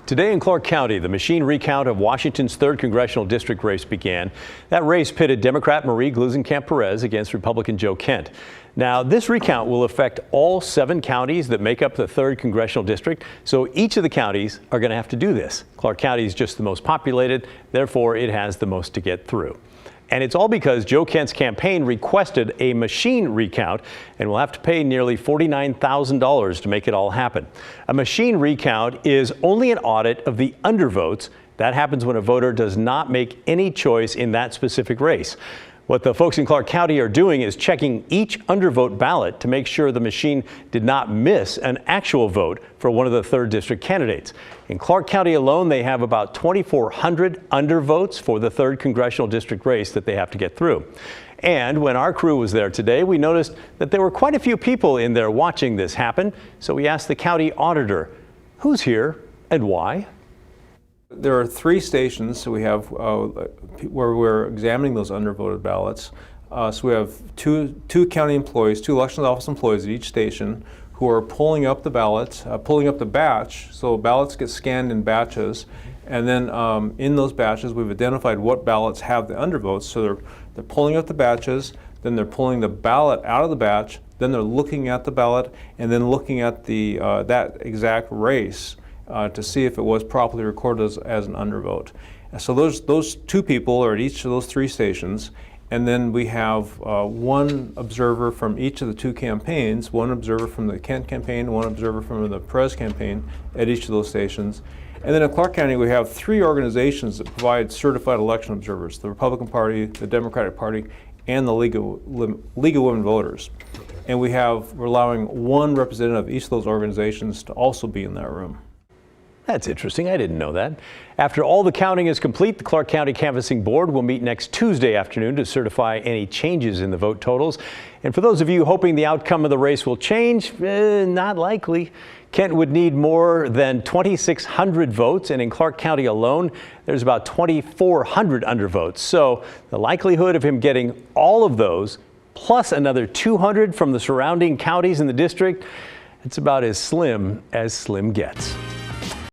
Today in Clark County, the machine recount of Washington's 3rd Congressional District race began. That race pitted Democrat Marie Gluesenkamp-Perez against Republican Joe Kent. Now, this recount will affect all 7 counties that make up the 3rd Congressional District, so each of the counties are going to have to do this. Clark County is just the most populated, therefore it has the most to get through. And it's all because Joe Kent's campaign requested a machine recount and will have to pay nearly $49,000 to make it all happen. A machine recount is only an audit of the undervotes. That happens when a voter does not make any choice in that specific race. What the folks in Clark County are doing is checking each undervote ballot to make sure the machine did not miss an actual vote for one of the 3rd District candidates. In Clark County alone, they have about 2,400 undervotes for the 3rd Congressional District race that they have to get through. And when our crew was there today, we noticed that there were quite a few people in there watching this happen. So we asked the county auditor, who's here and why? There are 3 stations, so we have where we're examining those undervoted ballots. So we have two county employees, 2 elections office employees at each station who are pulling up the ballots, pulling up the batch. So ballots get scanned in batches, and then in those batches we've identified what ballots have the undervotes. So they're pulling up the batches, then they're pulling the ballot out of the batch, then they're looking at the ballot, and then looking at the that exact race to see if it was properly recorded as an undervote. So those 2 people are at each of those 3 stations, and then we have 1 observer from each of the 2 campaigns, 1 observer from the Kent campaign, 1 observer from the Perez campaign at each of those stations. And then in Clark County we have 3 organizations that provide certified election observers: the Republican Party, the Democratic Party, and the League of Women Voters. And we're allowing 1 representative of each of those organizations to also be in that room. That's interesting. I didn't know that. After all the counting is complete, the Clark County Canvassing Board will meet next Tuesday afternoon to certify any changes in the vote totals. And for those of you hoping the outcome of the race will change, not likely. Kent would need more than 2,600 votes, and in Clark County alone, there's about 2,400 undervotes. So the likelihood of him getting all of those, plus another 200 from the surrounding counties in the district, it's about as slim gets.